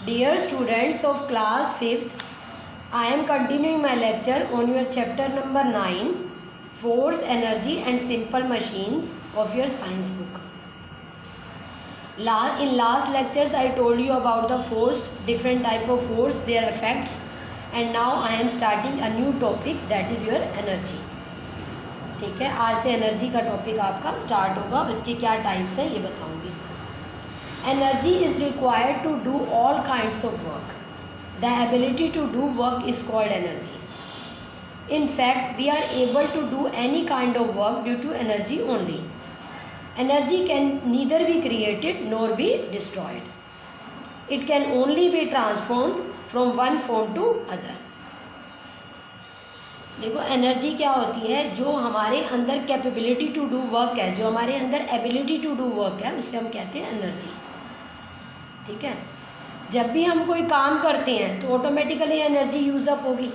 Dear students of class 5th, I am continuing my lecture on your chapter number 9, Force, Energy and Simple Machines of your science book. In last lectures I told you about the force, different type of force, their effects, and now I am starting a new topic, that is your energy. ठीक है, आज से energy का topic आपका start होगा. इसके क्या types हैं ये बताऊंगी. Energy is required to do all kinds of work. The ability to do work is called energy. In fact, we are able to do any kind of work due to energy only. Energy can neither be created nor be destroyed. It can only be transformed from one form to other. देखो energy क्या होती है, जो हमारे अंदर capability to do work है, जो हमारे अंदर एबिलिटी टू डू वर्क है, उसे हम कहते हैं एनर्जी. ठीक है, जब भी हम कोई काम करते हैं तो ऑटोमेटिकली एनर्जी यूज़ अप होगी.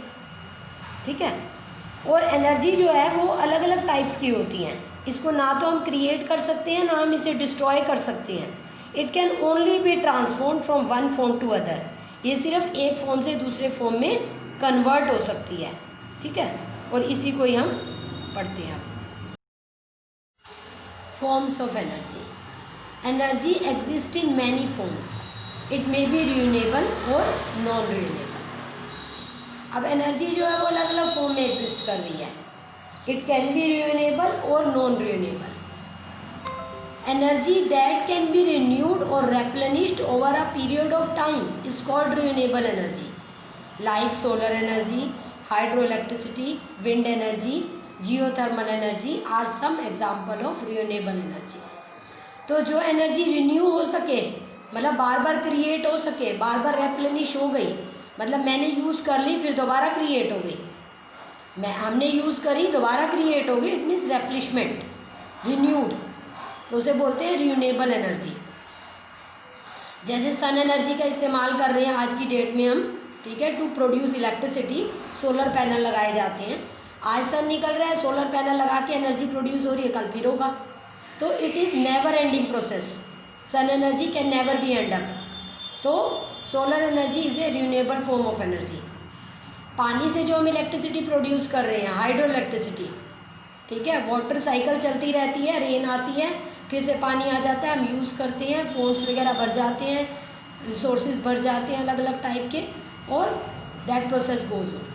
ठीक है, और एनर्जी जो है वो अलग अलग टाइप्स की होती हैं. इसको ना तो हम क्रिएट कर सकते हैं, ना हम इसे डिस्ट्रॉय कर सकते हैं. It can only be transform from one form to other. ये सिर्फ एक फॉर्म से दूसरे फॉर्म में कन्वर्ट हो सकती है. ठीक है, और इसी को ही हम पढ़ते हैं. Forms of energy. Energy exist in many forms. It may be renewable और नॉन रिन्यूएबल. अब एनर्जी जो है वो अलग अलग फॉर्म में एग्जिस्ट कर रही है. इट कैन बी रिन्यूएबल और non renewable. Energy that can be renewed और replenished over a period of time is called renewable energy. Like solar energy, hydroelectricity, wind energy, geothermal energy are some example of renewable energy. तो जो energy renew हो सके, मतलब बार बार create हो सके, बार बार रेप्लेनिश हो गई, मतलब मैंने यूज़ कर ली फिर दोबारा क्रिएट हो गई, हमने यूज़ करी दोबारा क्रिएट हो गई, इट मीन्स रेप्लिशमेंट, रिन्यूड, तो उसे बोलते हैं रिन्यूएबल एनर्जी. जैसे सन एनर्जी का इस्तेमाल कर रहे हैं आज की डेट में हम. ठीक है, to produce electricity solar panel लगाए जाते हैं. आज सन निकल रहा है, सोलर पैनल लगा के एनर्जी प्रोड्यूस हो रही है, कल फिर होगा. तो it is never ending process. Sun energy can never be end up. तो solar energy is a renewable form of energy. पानी से जो हम इलेक्ट्रिसिटी प्रोड्यूस कर रहे हैं, हाइड्रो इलेक्ट्रिसिटी. ठीक है, वाटर साइकिल चलती रहती है, रेन आती है, फिर से पानी आ जाता है, हम यूज़ करते हैं, पोन्स वगैरह भर जाते हैं, रिसोर्सेज भर जाते हैं अलग अलग टाइप के, और दैट प्रोसेस गोज ऑन.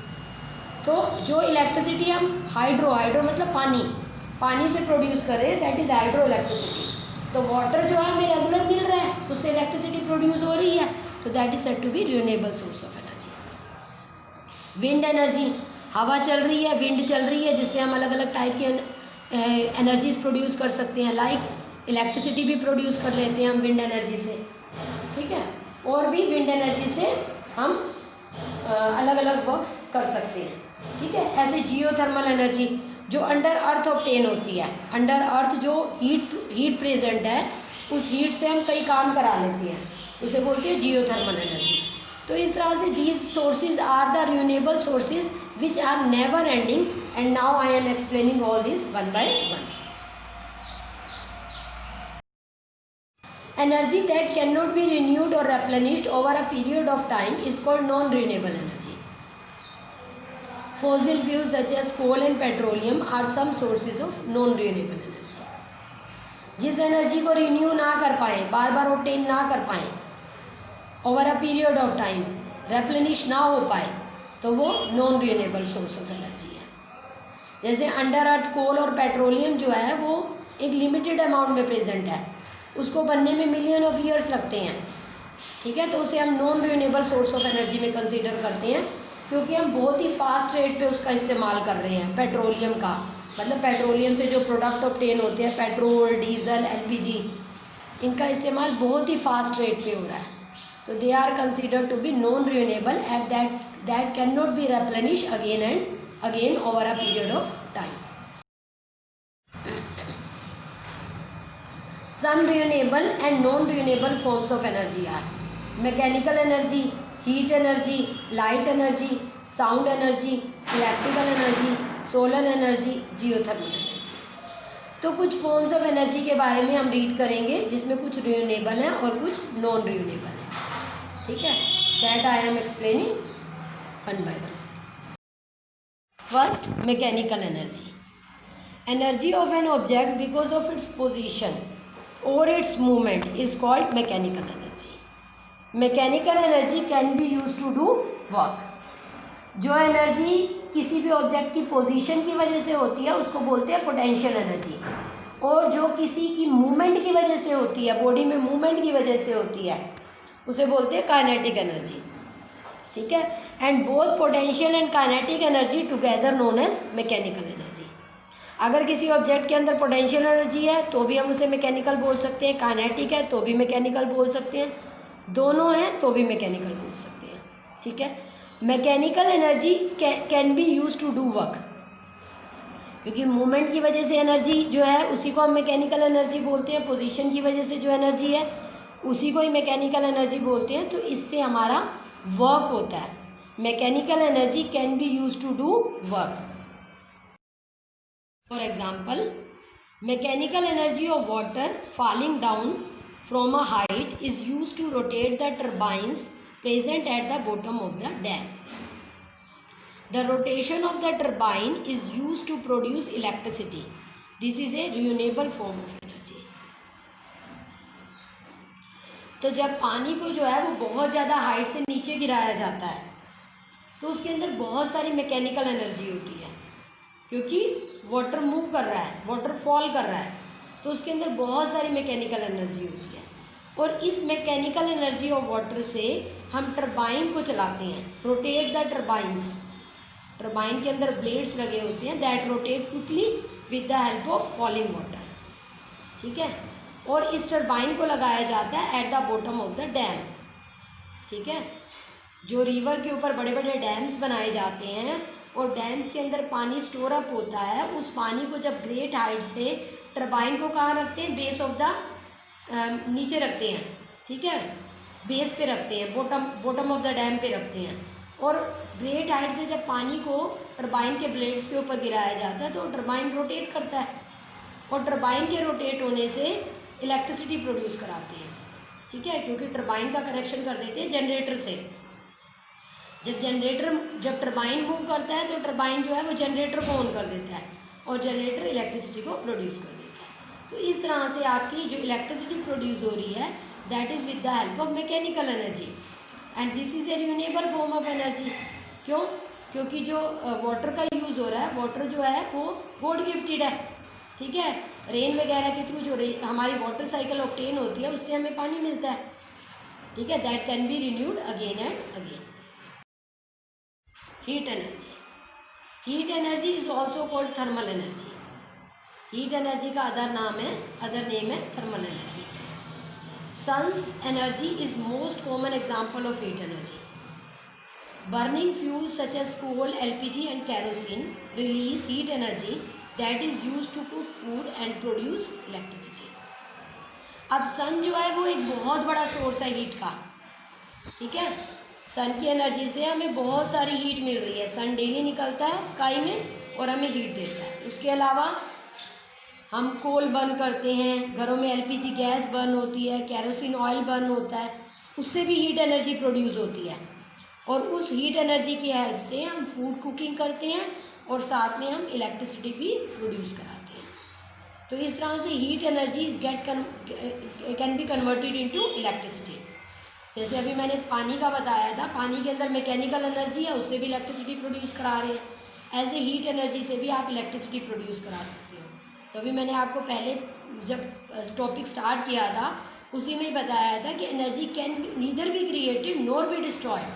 तो जो इलेक्ट्रिसिटी हम हाइड्रो मतलब पानी से प्रोड्यूस कर रहे हैं, दैट इज़ हाइड्रो इलेक्ट्रिसिटी. तो वाटर जो है हमें रेगुलर मिल रहा है, तो उससे इलेक्ट्रिसिटी प्रोड्यूस हो रही है, तो that is said to be renewable source of energy. Wind energy, हवा चल रही है, विंड चल रही है, जिससे हम अलग अलग टाइप के एनर्जीज प्रोड्यूस कर सकते हैं. लाइक इलेक्ट्रिसिटी भी प्रोड्यूस कर लेते हैं हम विंड एनर्जी से. ठीक है, और भी विंड एनर्जी से हम अलग अलग वर्क्स कर सकते हैं. ठीक है, ऐसे जियोथर्मल एनर्जी जो अंडर अर्थ ऑब्टेन होती है. अंडर अर्थ जो हीट प्रेजेंट है, उस हीट से हम कई काम करा लेते हैं, उसे बोलते हैं जियोथर्मल एनर्जी. तो इस तरह से these sources are the renewable sources which are never ending, and now I am explaining all this one by one. Energy that can not be renewed और replenished over a period of time is called non renewable energy. Fossil fuels such as coal and petroleum are some sources of non-renewable energy. जिस energy को renew ना कर पाएँ, बार बार obtain ना कर पाएँ, over a period of time replenish ना हो पाए, तो वो non renewable source of energy है. जैसे अंडर अर्थ कोल और पेट्रोलियम जो है वो एक लिमिटेड अमाउंट में प्रेजेंट है, उसको बनने में मिलियन ऑफ ईयर्स लगते हैं. ठीक है, तो उसे हम non renewable source of energy में कंसिडर करते हैं, क्योंकि हम बहुत ही फास्ट रेट पे उसका इस्तेमाल कर रहे हैं. पेट्रोलियम का मतलब पेट्रोलियम से जो प्रोडक्ट ऑब्टेन होते हैं, पेट्रोल, डीजल, एलपीजी, इनका इस्तेमाल बहुत ही फास्ट रेट पे हो रहा है. तो they are considered to be non renewable at that can not be replenish again and again over a period of time. Some renewable and non renewable forms of energy are mechanical energy, heat energy, light energy, sound energy, electrical energy, solar energy, geothermal energy. तो कुछ forms of energy के बारे में हम read करेंगे, जिसमें कुछ renewable हैं और कुछ नॉन रिन्यूएबल हैं. ठीक है, that I am explaining one by one. First, mechanical energy. Energy of an object because of its position और its movement is called mechanical energy. Mechanical energy can be use to do work. जो energy किसी भी object की position की वजह से होती है उसको बोलते हैं पोटेंशियल एनर्जी, और जो किसी की मूवमेंट की वजह से होती है, बॉडी में मूवमेंट की वजह से होती है, उसे बोलते हैं काइनेटिक एनर्जी. ठीक है, and both potential and kinetic energy together known as mechanical energy. अगर किसी ऑब्जेक्ट के अंदर पोटेंशियल एनर्जी है तो भी हम उसे मैकेनिकल बोल सकते हैं, काइनेटिक है तो भी मैकेनिकल बोल सकते हैं, दोनों हैं तो भी मैकेनिकल बोल सकते हैं. ठीक है, mechanical energy can be use to do work, क्योंकि मूवमेंट की वजह से एनर्जी जो है उसी को हम मैकेनिकल एनर्जी बोलते हैं. पोजीशन की वजह से जो एनर्जी है उसी को ही मैकेनिकल एनर्जी बोलते हैं. तो इससे हमारा वर्क होता है. Mechanical energy can be use to do work. For example, mechanical energy of water falling down from a height is use to rotate the turbines present at the bottom of the dam. The rotation of the turbine is used to produce electricity. This is a renewable form of energy. तो जब पानी को जो है वो बहुत ज़्यादा height से नीचे गिराया जाता है तो उसके अंदर बहुत सारी मैकेनिकल एनर्जी होती है, क्योंकि वाटर मूव कर रहा है, वाटर फॉल कर रहा है, तो उसके अंदर बहुत सारी मैकेनिकल एनर्जी होती है. और इस मैकेनिकल एनर्जी ऑफ वाटर से हम टरबाइन को चलाते हैं. Rotate the turbines. टरबाइन के अंदर ब्लेड्स लगे होते हैं that rotate quickly with the help of falling water. ठीक है, और इस टरबाइन को लगाया जाता है at the bottom of the dam. ठीक है, जो रिवर के ऊपर बड़े बड़े डैम्स बनाए जाते हैं और डैम्स के अंदर पानी स्टोर अप होता है, उस पानी को जब ग्रेट हाइट से टरबाइन को कहाँ रखते हैं, बेस ऑफ द नीचे रखते हैं. ठीक है, बेस पे रखते हैं, बॉटम ऑफ द डैम पे रखते हैं, और ग्रेट हाइट से जब पानी को टरबाइन के ब्लेड्स के ऊपर गिराया जाता है तो टरबाइन रोटेट करता है, और टरबाइन के रोटेट होने से इलेक्ट्रिसिटी प्रोड्यूस कराते हैं. ठीक है, क्योंकि टरबाइन का कनेक्शन कर देते हैं जनरेटर से. जब टरबाइन मूव करता है तो टरबाइन जो है वो जनरेटर को ऑन कर देता है और जनरेटर इलेक्ट्रिसिटी को प्रोड्यूस कर देता है. तो इस तरह से आपकी जो इलेक्ट्रिसिटी प्रोड्यूस हो रही है that is with the help of mechanical energy, and this is a renewable form of energy. क्यों? क्योंकि जो वाटर का यूज़ हो रहा है, वाटर जो है वो गॉड गिफ्टेड है. ठीक है, रेन वगैरह के थ्रू जो हमारी वाटर साइकिल ऑब्टेन होती है उससे हमें पानी मिलता है. ठीक है, that can be renewed again and again. Heat energy. Heat energy is also called thermal energy. Heat energy का अदर नेम है thermal energy. Sun's energy is most common example of heat energy. Burning fuels such as coal, LPG and kerosene release heat energy that is use to cook food and produce electricity. अब sun जो है वो एक बहुत बड़ा source है heat का. ठीक है, सन की एनर्जी से हमें बहुत सारी हीट मिल रही है. सन डेली निकलता है स्काई में और हमें हीट देता है. उसके अलावा हम कोल बर्न करते हैं, घरों में एलपीजी गैस बर्न होती है, कैरोसिन ऑयल बर्न होता है, उससे भी हीट एनर्जी प्रोड्यूस होती है, और उस हीट एनर्जी की हेल्प से हम फूड कुकिंग करते हैं और साथ में हम इलेक्ट्रिसिटी भी प्रोड्यूस कराते हैं. तो इस तरह से heat energy can be converted into electricity. जैसे अभी मैंने पानी का बताया था, पानी के अंदर मैकेनिकल एनर्जी है, उससे भी इलेक्ट्रिसिटी प्रोड्यूस करा रहे हैं. ऐसे हीट एनर्जी से भी आप इलेक्ट्रिसिटी प्रोड्यूस करा सकते हो. तो अभी मैंने आपको पहले जब टॉपिक स्टार्ट किया था उसी में ही बताया था कि energy can neither be created nor be destroyed,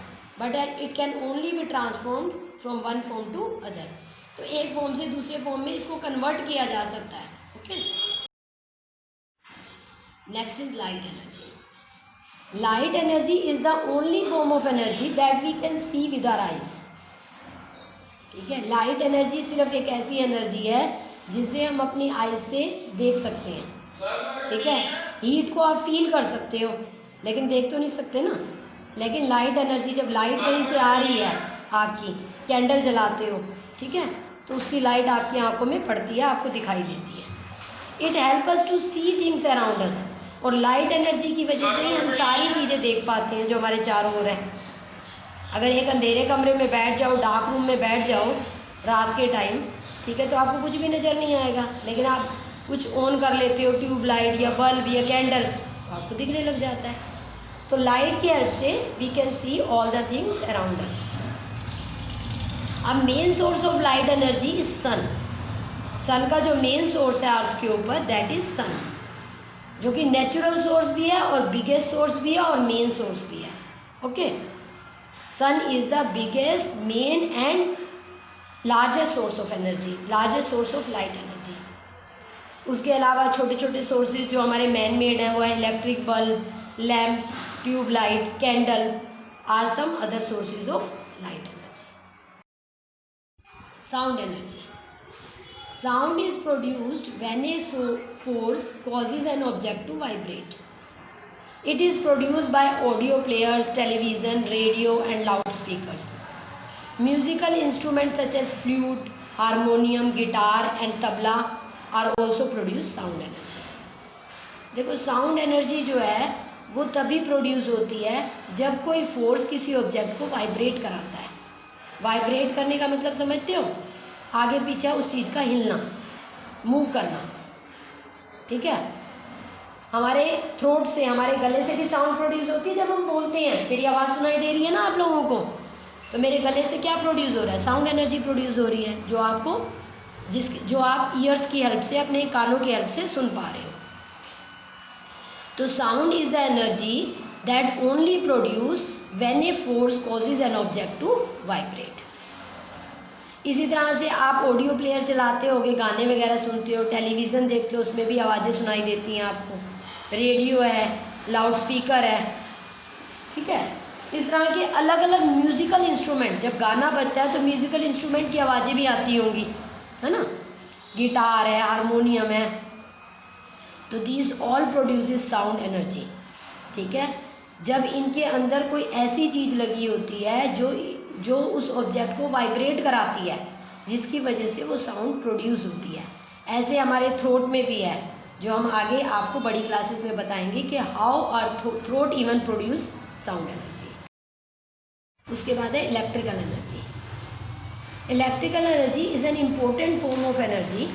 but it can only be transformed from one form to other. तो एक फॉर्म से दूसरे फॉर्म में इसको कन्वर्ट किया जा सकता है. Okay, next is light energy. Light energy is the only form of energy that we can see with our eyes. ठीक है, लाइट एनर्जी सिर्फ एक ऐसी एनर्जी है जिसे हम अपनी आइज से देख सकते हैं. ठीक है, हीट को आप फील कर सकते हो लेकिन देख तो नहीं सकते ना. लेकिन लाइट एनर्जी, जब लाइट कहीं से आ रही है, आपकी कैंडल जलाते हो, ठीक है, तो उसकी लाइट आपकी आंखों में पड़ती है, आपको दिखाई देती है. It help us to see things around us. और लाइट एनर्जी की वजह से ही हम सारी चीज़ें देख पाते हैं जो हमारे चारों ओर है। अगर एक अंधेरे कमरे में बैठ जाओ, डार्क रूम में बैठ जाओ रात के टाइम, ठीक है, तो आपको कुछ भी नज़र नहीं आएगा। लेकिन आप कुछ ऑन कर लेते हो, ट्यूब लाइट या बल्ब या कैंडल, तो आपको दिखने लग जाता है। तो लाइट की हेल्प से we can see all the things around us. अब main source of light energy is sun. Sun का जो मेन सोर्स है अर्थ के ऊपर, दैट इज सन, जो कि नेचुरल सोर्स भी है और बिगेस्ट सोर्स भी है और मेन सोर्स भी है। Okay, sun is the biggest, main and largest source of energy, largest source of light energy. उसके अलावा छोटे छोटे सोर्सेज जो हमारे मैन मेड हैं वो है electric bulb, lamp, tube light, candle are some other sources of light energy. Sound energy. Sound is produced when a force causes an object to vibrate. It is produced by audio players, television, radio and loudspeakers. Musical instruments such as flute, harmonium, guitar and tabla are also produce sound energy. देखो sound energy जो है वो तभी produce होती है जब कोई force किसी ऑब्जेक्ट को वाइब्रेट कराता है। वाइब्रेट करने का मतलब समझते हो? आगे पीछे उस चीज़ का हिलना, मूव करना, ठीक है। हमारे थ्रोट से, हमारे गले से भी साउंड प्रोड्यूस होती है जब हम बोलते हैं। मेरी आवाज़ सुनाई दे रही है ना आप लोगों को, तो मेरे गले से क्या प्रोड्यूस हो रहा है? साउंड एनर्जी प्रोड्यूस हो रही है, जो आप ईयर्स की हेल्प से, अपने कानों की हेल्प से सुन पा रहे हो। तो sound is the energy that only produce when a force causes an object to vibrate. इसी तरह से आप ऑडियो प्लेयर चलाते होगे, गाने वगैरह सुनते हो, टेलीविज़न देखते हो, उसमें भी आवाज़ें सुनाई देती हैं आपको, रेडियो है, लाउड स्पीकर है, ठीक है। इस तरह के अलग अलग म्यूज़िकल इंस्ट्रूमेंट, जब गाना बजता है तो म्यूज़िकल इंस्ट्रूमेंट की आवाज़ें भी आती होंगी, है ना। गिटार है, हारमोनियम है, तो these all produces sound energy, ठीक है। जब इनके अंदर कोई ऐसी चीज़ लगी होती है जो उस ऑब्जेक्ट को वाइब्रेट कराती है, जिसकी वजह से वो साउंड प्रोड्यूस होती है। ऐसे हमारे थ्रोट में भी है, जो हम आगे आपको बड़ी क्लासेस में बताएंगे कि how are throat even produce sound energy. उसके बाद है electrical energy. Electrical energy is an important form of energy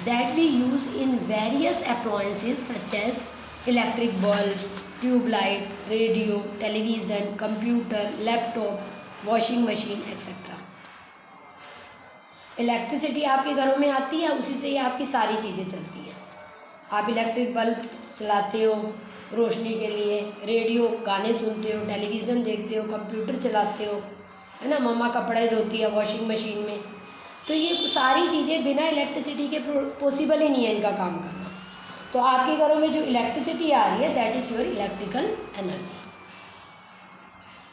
that we use in various appliances such as electric bulb, tube light, radio, television, computer, laptop, washing machine etcetera. Electricity आपके घरों में आती है, उसी से ही आपकी सारी चीज़ें चलती हैं। आप इलेक्ट्रिक बल्ब चलाते हो रोशनी के लिए, रेडियो गाने सुनते हो, टेलीविज़न देखते हो, कंप्यूटर चलाते हो, है ना, मम्मा कपड़े धोती है वॉशिंग मशीन में। तो ये सारी चीज़ें बिना इलेक्ट्रिसिटी के पॉसिबल ही नहीं है इनका काम करना। तो आपके घरों में जो इलेक्ट्रिसिटी आ रही है that is your electrical energy,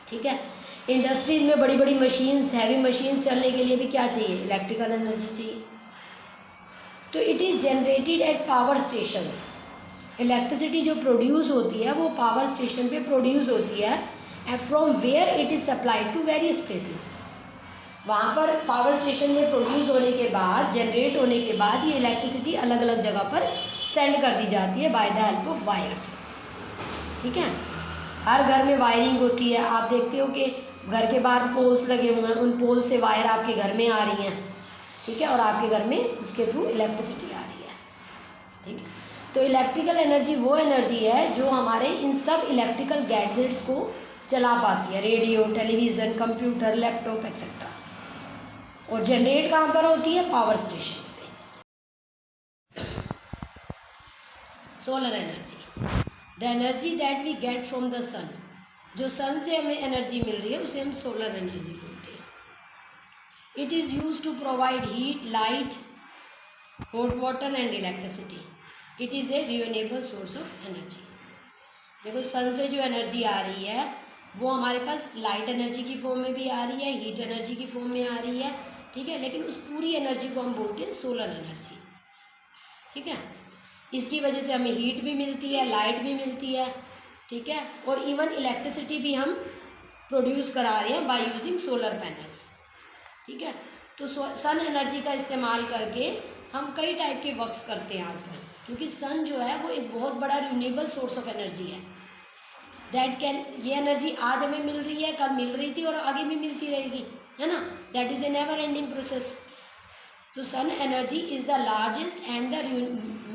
ठीक है। इंडस्ट्रीज में बड़ी बड़ी मशीन्स, हैवी मशीन्स चलने के लिए भी क्या चाहिए? इलेक्ट्रिकल एनर्जी चाहिए। तो it is generated at power stations. Electricity जो प्रोड्यूस होती है वो पावर स्टेशन पे प्रोड्यूस होती है, and from where it is supplied to various places. वहाँ पर पावर स्टेशन में प्रोड्यूस होने के बाद, जनरेट होने के बाद, ये इलेक्ट्रिसिटी अलग अलग जगह पर सेंड कर दी जाती है by the help of wires, ठीक है। हर घर में वायरिंग होती है। आप देखते हो कि घर के बाहर पोल्स लगे हुए हैं, उन पोल से वायर आपके घर में आ रही हैं, ठीक है, और आपके घर में उसके थ्रू इलेक्ट्रिसिटी आ रही है, ठीक है। तो इलेक्ट्रिकल एनर्जी वो एनर्जी है जो हमारे इन सब इलेक्ट्रिकल गैजेट्स को चला पाती है, radio, television, computer, laptop etcetera. और जनरेट कहाँ पर होती है? पावर स्टेशंस पे। Solar energy, the energy that we get from the sun. जो सन से हमें एनर्जी मिल रही है उसे हम सोलर एनर्जी बोलते हैं। It is use to provide heat, light, hot water and electricity. It is a renewable source of energy. देखो सन से जो एनर्जी आ रही है वो हमारे पास लाइट एनर्जी की फॉर्म में भी आ रही है, हीट एनर्जी की फॉर्म में आ रही है, ठीक है। लेकिन उस पूरी एनर्जी को हम बोलते हैं सोलर एनर्जी, ठीक है। इसकी वजह से हमें हीट भी मिलती है, लाइट भी मिलती है, ठीक है, और इवन इलेक्ट्रिसिटी भी हम प्रोड्यूस करा रहे हैं बाय यूजिंग सोलर पैनल्स, ठीक है। तो सन एनर्जी का इस्तेमाल करके हम कई टाइप के वर्क्स करते हैं आजकल। क्योंकि सन जो है वो एक बहुत बड़ा रिन्यूएबल सोर्स ऑफ एनर्जी है। दैट कैन, ये एनर्जी आज हमें मिल रही है, कल मिल रही थी और आगे भी मिलती रहेगी, है ना। That is a never ending process. तो sun energy is the largest and the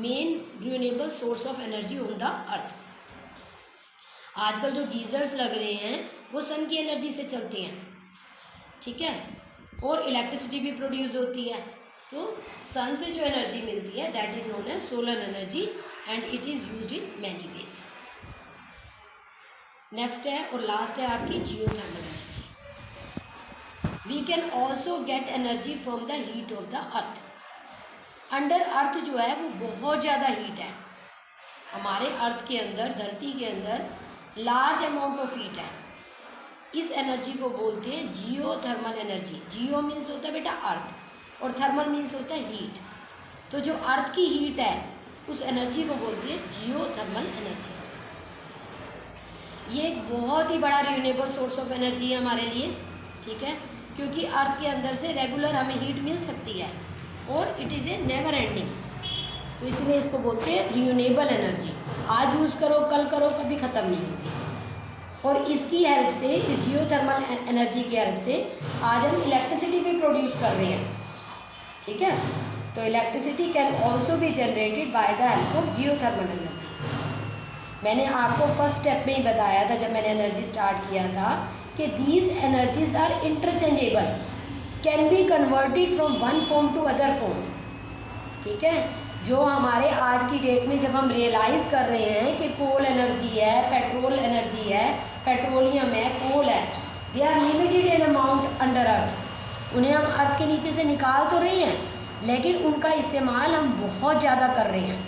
main renewable source of energy on the earth. आजकल जो गीजर्स लग रहे हैं वो सन की एनर्जी से चलते हैं, ठीक है, और इलेक्ट्रिसिटी भी प्रोड्यूस होती है। तो सन से जो एनर्जी मिलती है that is known as solar energy and it is used in many ways. Next है और लास्ट है आपकी geothermal energy. We can also get energy from the heat of the earth. Under earth जो है वो बहुत ज़्यादा हीट है। हमारे अर्थ के अंदर, धरती के अंदर लार्ज अमाउंट ऑफ हीट है। इस एनर्जी को बोलते हैं जियोथर्मल एनर्जी। जियो मीन्स होता है बेटा अर्थ और थर्मल मीन्स होता है हीट। तो जो अर्थ की हीट है उस एनर्जी को बोलते हैं जियोथर्मल एनर्जी। ये एक बहुत ही बड़ा रिन्यूएबल सोर्स ऑफ एनर्जी है हमारे लिए, ठीक है, क्योंकि अर्थ के अंदर से रेगुलर हमें हीट मिल सकती है और it is a never ending. तो इसलिए इसको बोलते हैं रिन्यूएबल एनर्जी। आज यूज़ करो, कल करो, कभी ख़त्म नहीं होगी। और इसकी हेल्प से, इस जियोथर्मल एनर्जी की हेल्प से आज हम इलेक्ट्रिसिटी भी प्रोड्यूस कर रहे हैं, ठीक है। तो electricity can also be generated by the help of geothermal energy. मैंने आपको फर्स्ट स्टेप में ही बताया था जब मैंने एनर्जी स्टार्ट किया था कि these energies are interchangeable, can be converted from one form to other form, ठीक है। जो हमारे आज की डेट में जब हम रियलाइज़ कर रहे हैं कि कोल एनर्जी है, पेट्रोल एनर्जी है, पेट्रोलियम है, कोल है, they are limited in amount under earth. उन्हें हम अर्थ के नीचे से निकाल तो रहे हैं लेकिन उनका इस्तेमाल हम बहुत ज़्यादा कर रहे हैं,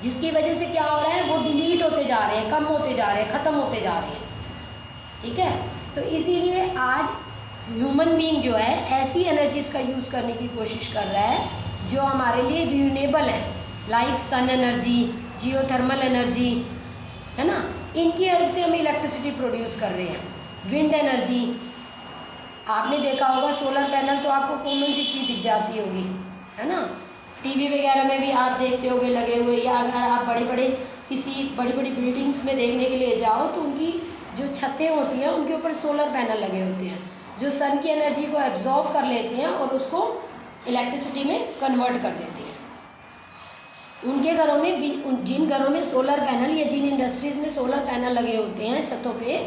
जिसकी वजह से क्या हो रहा है, वो डिलीट होते जा रहे हैं, कम होते जा रहे हैं, ख़त्म होते जा रहे हैं, ठीक है। तो इसीलिए आज ह्यूमन बीइंग जो है ऐसी एनर्जीज़ का यूज़ करने की कोशिश कर रहा है जो हमारे लिए रिन्यूएबल है, like sun energy, geothermal energy, है ना। इनकी हेल्प से हम इलेक्ट्रिसिटी प्रोड्यूस कर रहे हैं। विंड एनर्जी, आपने देखा होगा सोलर पैनल तो आपको कॉमन सी चीज़ दिख जाती होगी, है ना। टीवी वगैरह में भी आप देखते होगे लगे हुए, या अगर आप बड़े बड़े किसी बड़ी बड़ी बिल्डिंग्स में देखने के लिए जाओ तो उनकी जो छतें होती हैं उनके ऊपर सोलर पैनल लगे होते हैं जो सन की एनर्जी को एब्जॉर्ब कर लेते हैं और उसको इलेक्ट्रिसिटी में कन्वर्ट कर देते हैं। उनके घरों में भी, जिन घरों में सोलर पैनल या जिन इंडस्ट्रीज़ में सोलर पैनल लगे होते हैं छतों पे,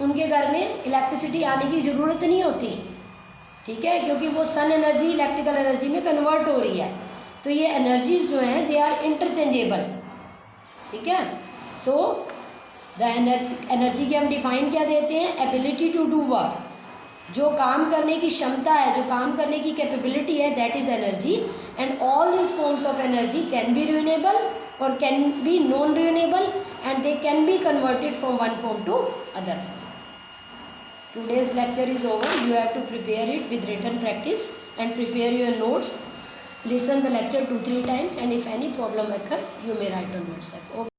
उनके घर में इलेक्ट्रिसिटी आने की ज़रूरत नहीं होती, ठीक है, क्योंकि वो सन एनर्जी इलेक्ट्रिकल एनर्जी में कन्वर्ट हो रही है। तो ये एनर्जीज जो हैं दे आर इंटरचेंजेबल, ठीक है। सो द एनर्जी की हम डिफाइन क्या देते हैं, एबिलिटी टू डू वर्क, जो काम करने की क्षमता है, जो काम करने की कैपेबिलिटी है, that is energy. And all this forms of energy can be renewable और can be non renewable and they can be converted from one form to other form. Today's lecture is over. You have to prepare it with written practice and prepare your notes. Listen the lecture 2-3 times and if any problem occur, you may write on WhatsApp. Okay.